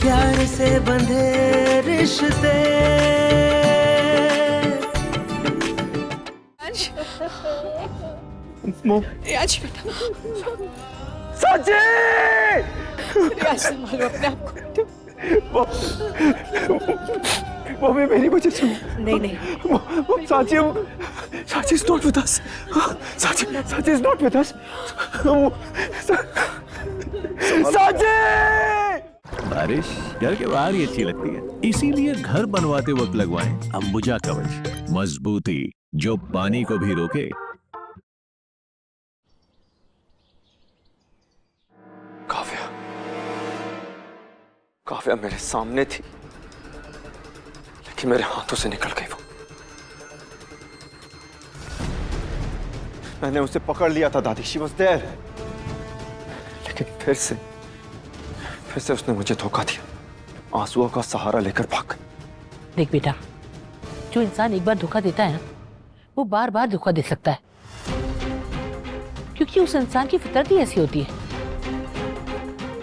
प्यार से बंधे रिश्ते। रियाज बेटा, साची! रियाज संभालो अपने आप को। वो भी मेरी वजह से। नहीं वो साची is not with us. साची is not with us. साची! बारिश घर के बाहर ही अच्छी लगती है, इसीलिए घर बनवाते वक्त लगवाएं अंबुजा कवच, मजबूती जो पानी को भी रोके। काव्या मेरे सामने थी, लेकिन मेरे हाथों से निकल गई वो। मैंने उसे पकड़ लिया था दादी, शी वाज देयर, लेकिन फिर से उसने मुझे धोखा दिया, आंसुओं का सहारा लेकर भाग गई। देख बेटा, जो इंसान एक बार धोखा देता है ना, वो बार बार धोखा दे सकता है, क्योंकि उस इंसान की फितरत ही ऐसी होती है।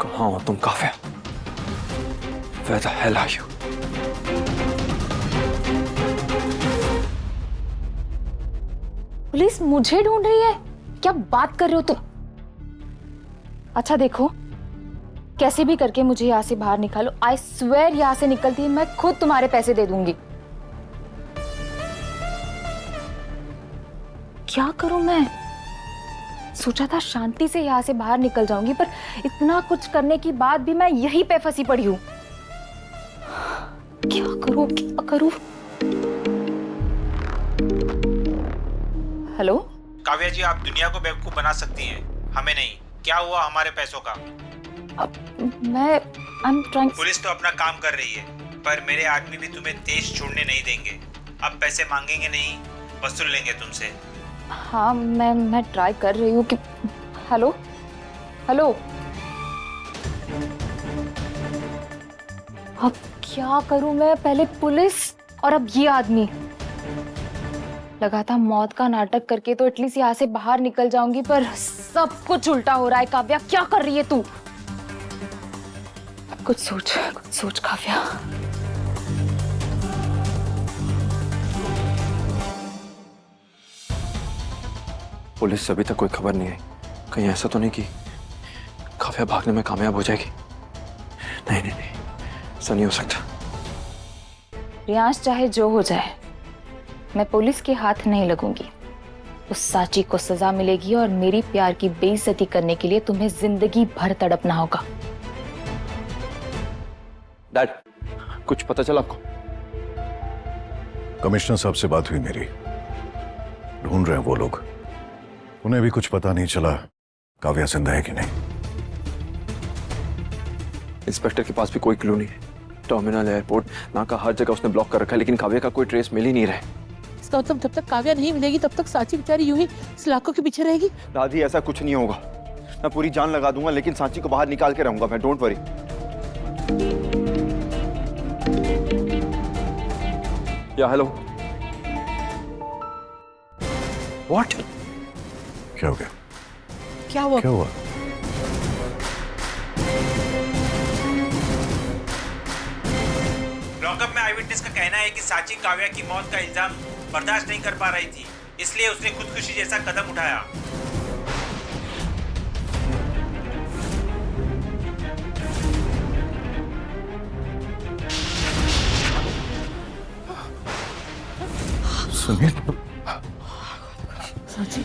कहाँ हो तुम Kavya? Where the hell are you? Police मुझे ढूंढ रही है? क्या बात कर रहे हो तुम? अच्छा देखो, कैसे भी करके मुझे यहाँ से बाहर निकालो। आई स्वेयर यहाँ से निकलती है मैं खुद तुम्हारे पैसे दे दूंगी। क्या करूं मैं? सोचा था शांति से यहाँ से बाहर निकल जाऊंगी, पर इतना कुछ करने के बाद भी मैं यहीं पे फंसी पड़ी हूं। क्या करूं, क्या करूं? हेलो काव्या जी, आप दुनिया को बेवकूफ बना सकती हैं, हमें नहीं। क्या हुआ हमारे पैसों का? पुलिस तो अपना काम कर रही है, पर मेरे आदमी भी तुम्हें देश छोड़ने नहीं देंगे। अब पैसे मांगेंगे नहीं, वसूल लेंगे तुमसे। हाँ, मैं ट्राई कर रही हूँ कि हेलो हेलो। अब क्या करूं मैं? पहले पुलिस और अब ये आदमी। लगा था मौत का नाटक करके तो एटलीस्ट यहाँ से बाहर निकल जाऊंगी, पर सब कुछ उल्टा हो रहा है। काव्या, क्या कर रही है तू? कुछ सोच काव्या। पुलिस से अभी तक कोई खबर नहीं आई। कहीं ऐसा तो नहीं कि काव्या भागने में कामयाब हो जाएगी? नहीं, ऐसा नहीं हो सकता। रियांश, चाहे जो हो जाए, मैं पुलिस के हाथ नहीं लगूंगी। उस साची को सजा मिलेगी और मेरी प्यार की बेइज्जती करने के लिए तुम्हें जिंदगी भर तड़पना होगा। डैड, कुछ पता चला आपको? कमिश्नर साहब से बात हुई मेरी, ढूंढ रहे हैं वो लोग। उन्हें भी कुछ पता नहीं चला काव्या जिंदा है कि नहीं। इंस्पेक्टर के पास भी कोई क्लू नहीं है। टर्मिनल, एयरपोर्ट, नाका, हर जगह उसने ब्लॉक कर रखा है, लेकिन काव्या का कोई ट्रेस मिल ही नहीं रहा है। इसका मतलब जब तक काव्या नहीं मिलेगी तब तक साची बेचारी यूं ही सलाखों के पीछे रहेगी। दादी, ऐसा कुछ नहीं होगा। मैं पूरी जान लगा दूंगा, लेकिन सांची को बाहर निकाल के रहूंगा मैं। Don't worry. या हेलो। व्हाट? क्या हो गया? क्या हुआ? क्या हुआ? लॉकअप में आई विटनेस का कहना है कि साची काव्या की मौत का इल्जाम बर्दाश्त नहीं कर पा रही थी, इसलिए उसने खुदकुशी जैसा कदम उठाया। सुनील, साची,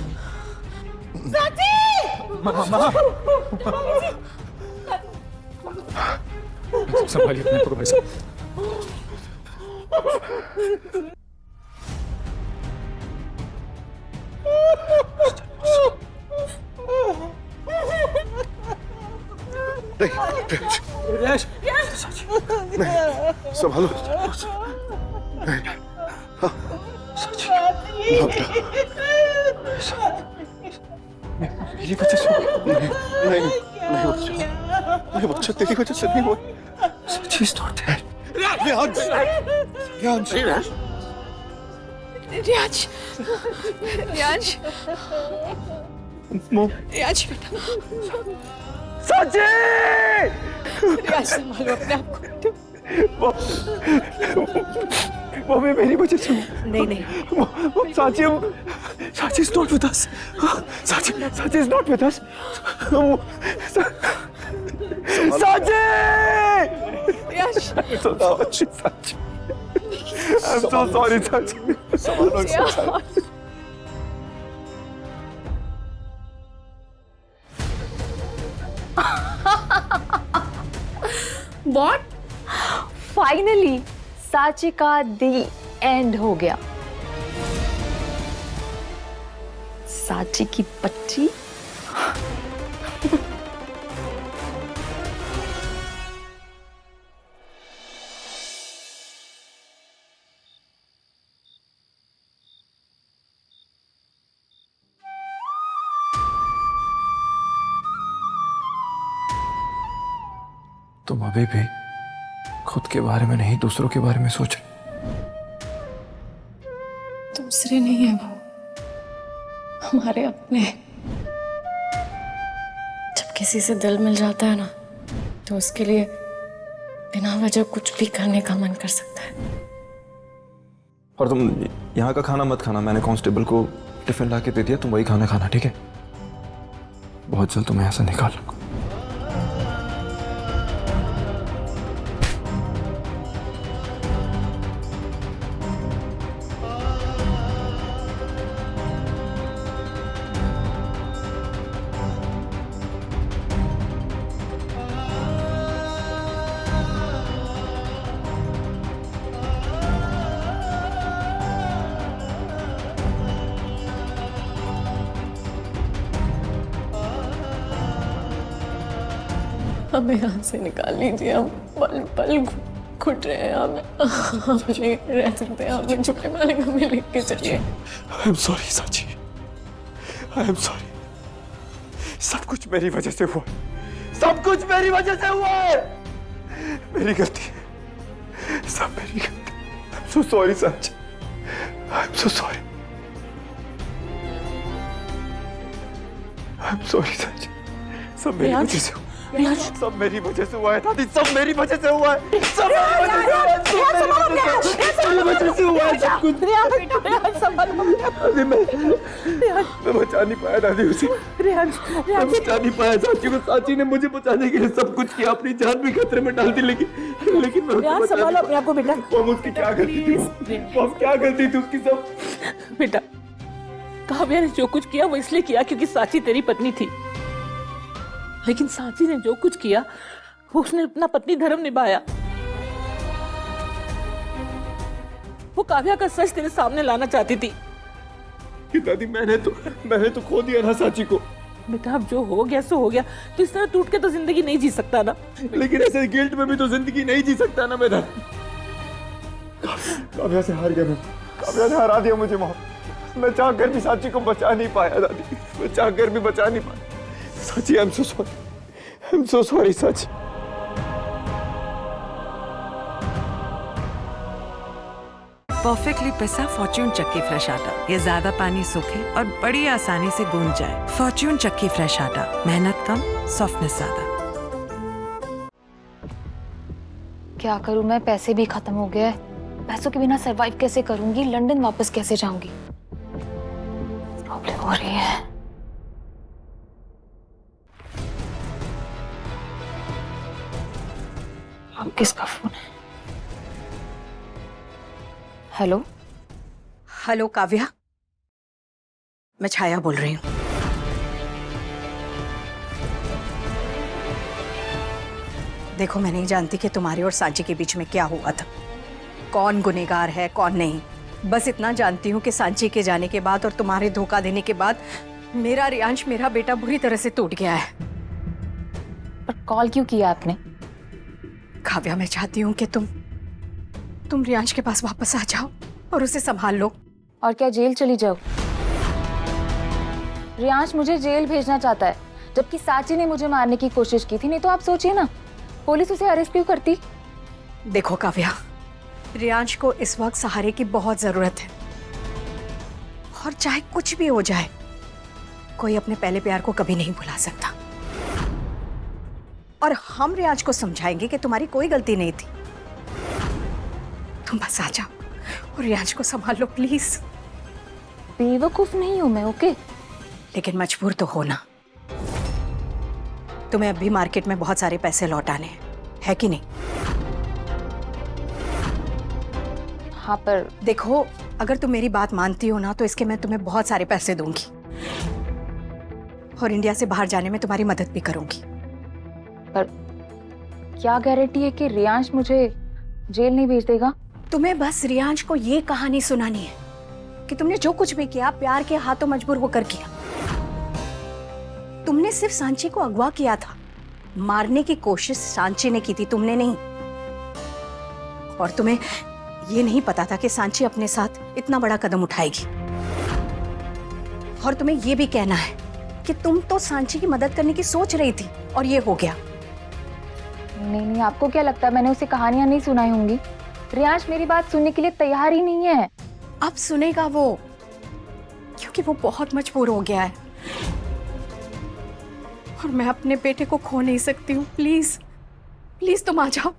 संभालिए अपने को भाई साहब। संभालो। मेरी वजह से नहीं बच्चा, तेरी वजह से नहीं हुआ। She's not dead. रियाज, रियाज बेटा, साची! रियाज संभालो अपने आप को। वो भी मेरी वजह से नहीं नहीं साची इज नॉट विद अस। साची इज नॉट विद अस। साची रियाज साची आई एम सो सॉरी साची। What? फाइनली साची का दी एंड हो गया। साची की बच्ची तुम अभी भी खुद के बारे में नहीं दूसरों के बारे में सोच रहे। दूसरे नहीं है वो, हमारे अपने। जब किसी से दिल मिल जाता है ना, तो उसके लिए बिना वजह कुछ भी करने का मन कर सकता है। और तुम यहाँ का खाना मत खाना, मैंने कांस्टेबल को टिफिन ला के दे दिया, तुम वही खाना खाना, ठीक है? बहुत जल्द तुम्हें ऐसा निकाल लूंगा। हमें यहाँ से निकाल लीजिए, हम पल पल घुट रहे हैं। हम नहीं रह सकते, हमें झूठे मारे हमें लेके चलिए। आई एम सॉरी साची, आई एम सॉरी। सब कुछ मेरी वजह से हुआ, सब कुछ मेरी वजह से हुआ है। मेरी गलती है, सब मेरी गलती। आई एम सो सॉरी साची, I am so sorry. I am sorry साची, सब मेरी वजह से हुआ। सब मेरी वजह से हुआ है दादी, सब मेरी वजह से हुआ है, सब मेरी वजह से हुआ है सब कुछ। दादी मैं बचा नहीं पाया दादी उसे, मैं बचा नहीं पाया साची को। साची ने मुझे बचाने के लिए सब कुछ किया, अपनी जान भी खतरे में डाल दी, लेकिन मैं संभालो अपने आप को बेटा। वो उसकी क्या गलती थी, वो क्या गलती थी उसकी? सब बेटा, काव्या ने जो कुछ किया वो इसलिए किया क्योंकि साची तेरी पत्नी थी, लेकिन साची ने जो कुछ किया वो उसने अपना पत्नी धर्म निभाया। वो काव्या का सच तेरे सामने लाना चाहती थी। कि दादी मैंने तो खो दिया ना साची को। बेटा अब जो हो गया सो हो गया, तो इस तरह टूट के तो जिंदगी नहीं जी सकता ना। लेकिन ऐसे गिल्ट में भी तो जिंदगी नहीं जी सकता ना मैं। काव्या से हार गया मैं, काव्या ने हरा दिया मुझे मौत। मैं चाहकर भी साची को बचा नहीं पाया दादी, मैं चाहकर भी बचा नहीं पाया। साची I am so sorry, I am so sorry साची। परफेक्टली पिसा फॉर्च्यून चक्की फ्रेश आटा, ये ज्यादा पानी सोखे और बड़ी आसानी से गूंज जाए। फॉर्च्यून चक्की फ्रेश आटा, मेहनत कम, सॉफ्टनेस ज्यादा। क्या करूं मैं, पैसे भी खत्म हो गए। पैसों के बिना सरवाइव कैसे करूंगी, लंदन वापस कैसे जाऊंगी? प्रॉब्लम हो रही है। अब किसका फोन है? हेलो हेलो काव्या, मैं छाया बोल रही हूँ। देखो मैं नहीं जानती कि तुम्हारे और सांची के बीच में क्या हुआ था, कौन गुनहगार है कौन नहीं। बस इतना जानती हूँ कि सांची के जाने के बाद और तुम्हारे धोखा देने के बाद मेरा रियांश, मेरा बेटा बुरी तरह से टूट गया है। पर कॉल क्यों किया आपने? काव्या मैं चाहती हूँ कि तुम रियांश के पास वापस आ जाओ और उसे संभाल लो। और क्या जेल चली जाओ? रियांश मुझे जेल भेजना चाहता है, जबकि साची ने मुझे मारने की कोशिश की थी। नहीं तो आप सोचिए ना, पुलिस उसे अरेस्ट क्यों करती? देखो काव्या, रियांश को इस वक्त सहारे की बहुत जरूरत है, और चाहे कुछ भी हो जाए, कोई अपने पहले प्यार को कभी नहीं भुला सकता। और हम रियाज को समझाएंगे कि तुम्हारी कोई गलती नहीं थी। तुम बस आ जाओ और रियाज को संभाल लो प्लीज। बेवकूफ नहीं हूं मैं, ओके? लेकिन मजबूर तो हो ना। तुम्हें अभी मार्केट में बहुत सारे पैसे लौटाने हैं, है कि नहीं? हाँ, पर देखो, अगर तुम मेरी बात मानती हो ना तो इसके मैं तुम्हें बहुत सारे पैसे दूंगी और इंडिया से बाहर जाने में तुम्हारी मदद भी करूंगी। पर क्या गारंटी है कि रियांश मुझे जेल नहीं भेज देगा? तुम्हें बस रियांश को ये कहानी सुनानी है कि तुमने जो कुछ भी किया प्यार के हाथों मजबूर होकर किया। तुमने सिर्फ सांची को अगवा किया था, मारने की कोशिश सांची ने की थी, तुमने नहीं। और तुम्हें ये नहीं पता था कि सांची अपने साथ इतना बड़ा कदम उठाएगी। और तुम्हें ये भी कहना है कि तुम तो सांची की मदद करने की सोच रही थी और ये हो गया। नहीं नहीं, आपको क्या लगता है मैंने उसे कहानियां नहीं सुनाई होंगी? रियांश मेरी बात सुनने के लिए तैयार ही नहीं है। अब सुनेगा वो, क्योंकि वो बहुत मजबूर हो गया है और मैं अपने बेटे को खो नहीं सकती हूँ। प्लीज प्लीज तुम आ जाओ।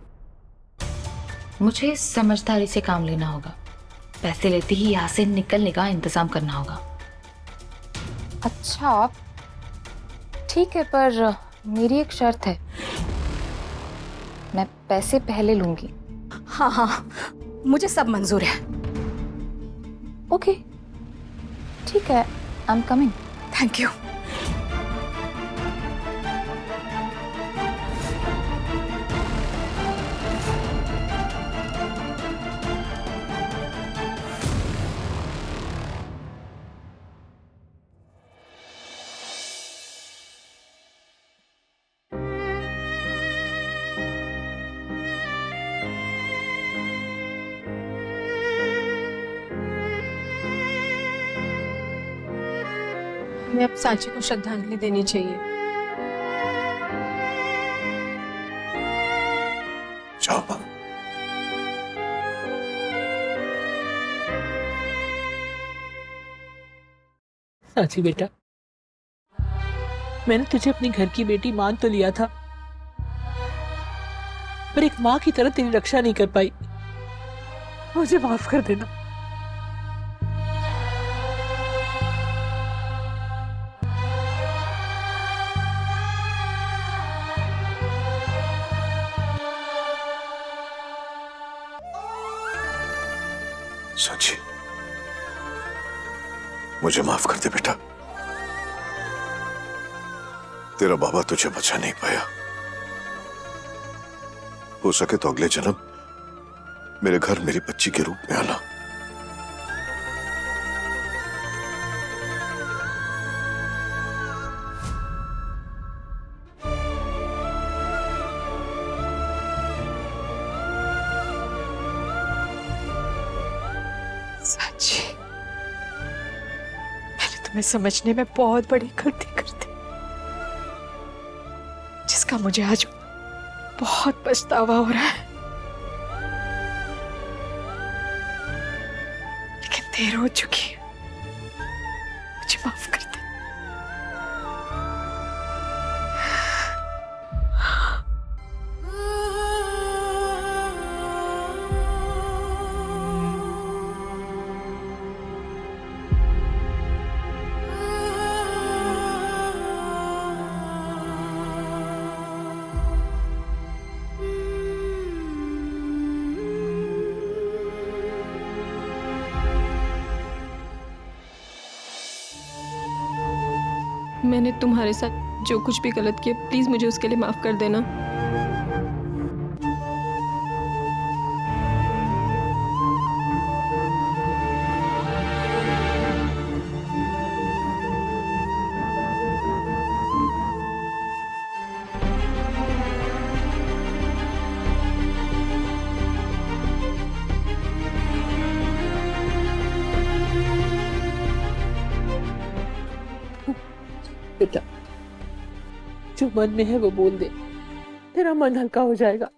मुझे समझदारी से काम लेना होगा। पैसे लेते ही यहाँ से निकलने का इंतजाम करना होगा। अच्छा ठीक है, पर मेरी एक शर्त है। मैं पैसे पहले लूंगी। हाँ हाँ, मुझे सब मंजूर है। ओके ठीक है, I am coming. Thank you. हमें अब सांची को श्रद्धांजलि देनी चाहिए। जाओ मां। सांची बेटा, मैंने तुझे अपनी घर की बेटी मान तो लिया था, पर एक माँ की तरह तेरी रक्षा नहीं कर पाई। मुझे माफ कर देना। सांची, मुझे माफ कर दे बेटा। तेरा बाबा तुझे बचा नहीं पाया। हो सके तो अगले जन्म मेरे घर मेरी बच्ची के रूप में आना। सांची, मैंने तुम्हें समझने में बहुत बड़ी गलती कर दी, जिसका मुझे आज बहुत पछतावा हो रहा है। लेकिन देर हो चुकी है, मुझे माफ कर दे। मैंने तुम्हारे साथ जो कुछ भी गलत किया, प्लीज मुझे उसके लिए माफ कर देना। बेटा, जो मन में है वो बोल दे, तेरा मन हल्का हो जाएगा।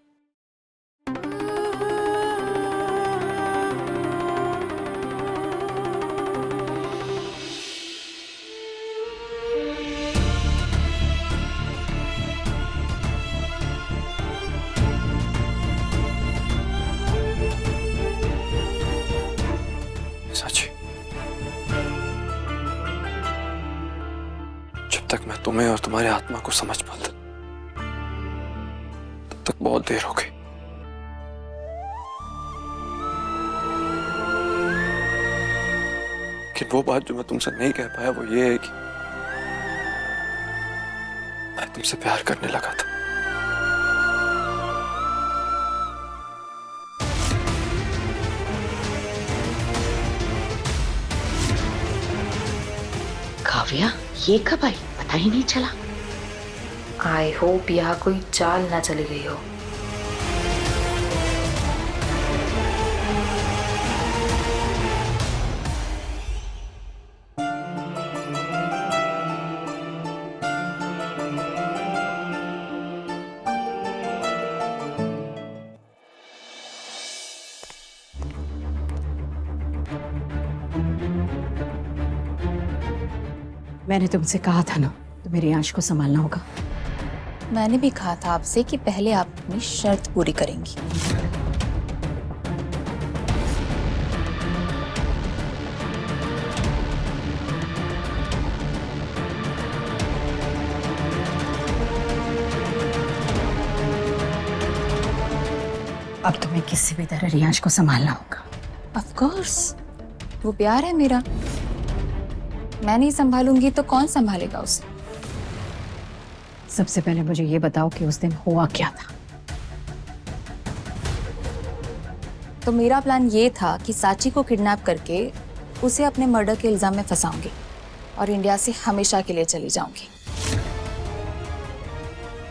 सांची। जब तक मैं तुम्हें और तुम्हारे आत्मा को समझ पाता तब तक बहुत देर हो गई। लेकिन वो बात जो मैं तुमसे नहीं कह पाया वो ये है कि मैं तुमसे प्यार करने लगा था। काव्या, ये कब आई? पता ही नहीं चला। आई होप यहाँ कोई चाल ना चली गई हो। मैंने तुमसे कहा था ना, तुम्हें रियांश को संभालना होगा। मैंने भी कहा था आपसे कि पहले आप अपनी शर्त पूरी करेंगी। अब तुम्हें किसी भी तरह रियांश को संभालना होगा। ऑफ कोर्स, वो प्यार है मेरा। मैं नहीं संभालूंगी तो कौन संभालेगा उसे? सबसे पहले मुझे ये बताओ कि उस दिन हुआ क्या था। तो मेरा प्लान ये था कि सांची को किडनैप करके उसे अपने मर्डर के इल्जाम में फंसाऊंगी और इंडिया से हमेशा के लिए चली जाऊंगी।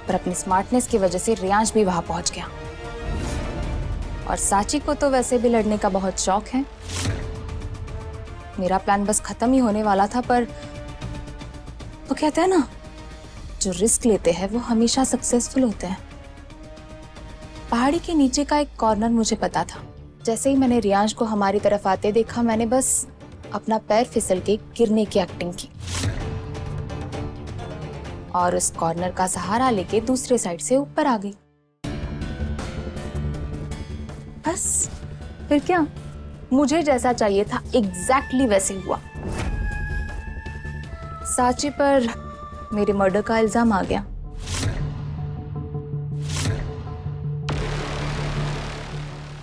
पर अपनी स्मार्टनेस की वजह से रियांश भी वहां पहुंच गया। और सांची को तो वैसे भी लड़ने का बहुत शौक है। मेरा प्लान बस खत्म ही होने वाला था, पर वो कहते हैं ना, जो रिस्क लेते हैं वो हमेशा सक्सेसफुल होते हैं। पहाड़ी के नीचे का एक कॉर्नर मुझे पता था। जैसे ही मैंने रियांश को हमारी तरफ आते देखा, मैंने बस अपना पैर फिसल के गिरने की एक्टिंग की और उस कॉर्नर का सहारा लेके दूसरे साइड से ऊपर आ गई। बस, फिर क्या, मुझे जैसा चाहिए था एग्जैक्टली वैसे हुआ। सांची पर मेरे मर्डर का इल्जाम आ गया।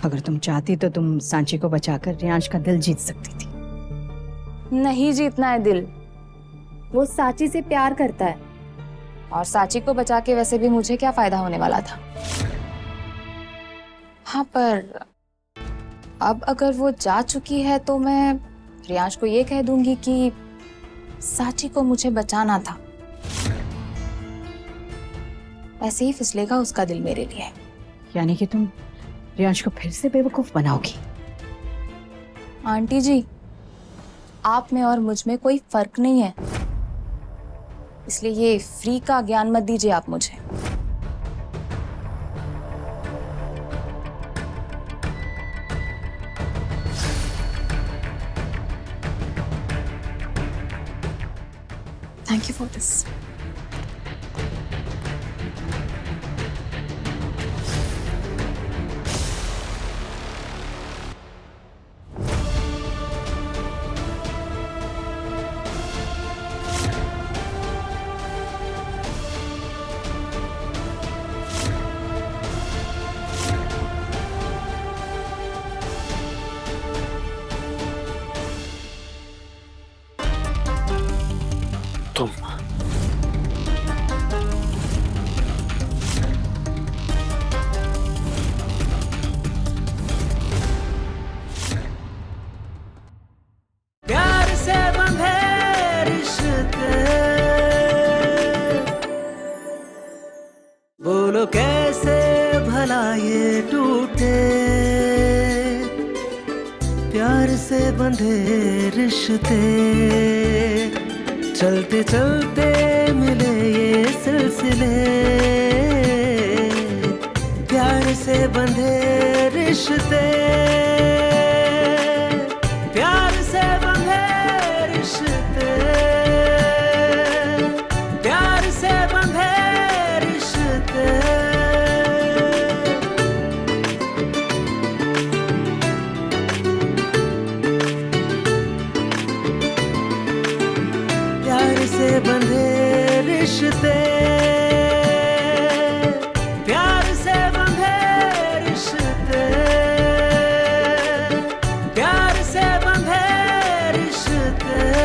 अगर तुम चाहती तो तुम सांची को बचाकर रियांश का दिल जीत सकती थी। नहीं जीतना है दिल, वो सांची से प्यार करता है और सांची को बचा के वैसे भी मुझे क्या फायदा होने वाला था। हाँ, पर अब अगर वो जा चुकी है तो मैं रियांश को ये कह दूंगी कि सांची को मुझे बचाना था। ऐसे ही फिसलेगा उसका दिल मेरे लिए। यानी कि तुम रियांश को फिर से बेवकूफ बनाओगी। आंटी जी, आप में और मुझ में कोई फर्क नहीं है, इसलिए ये फ्री का ज्ञान मत दीजिए आप मुझे। Thank you for this. तुम प्यार से बंधे रिश्ते, बोलो कैसे भला ये टूटे। प्यार से बंधे रिश्ते, चलते चलते मिले ये सिलसिले। प्यार से बंधे रिश्ते, प्यार से बंधे रिश्ते, प्यार से बंधे रिश्ते। रिश्ते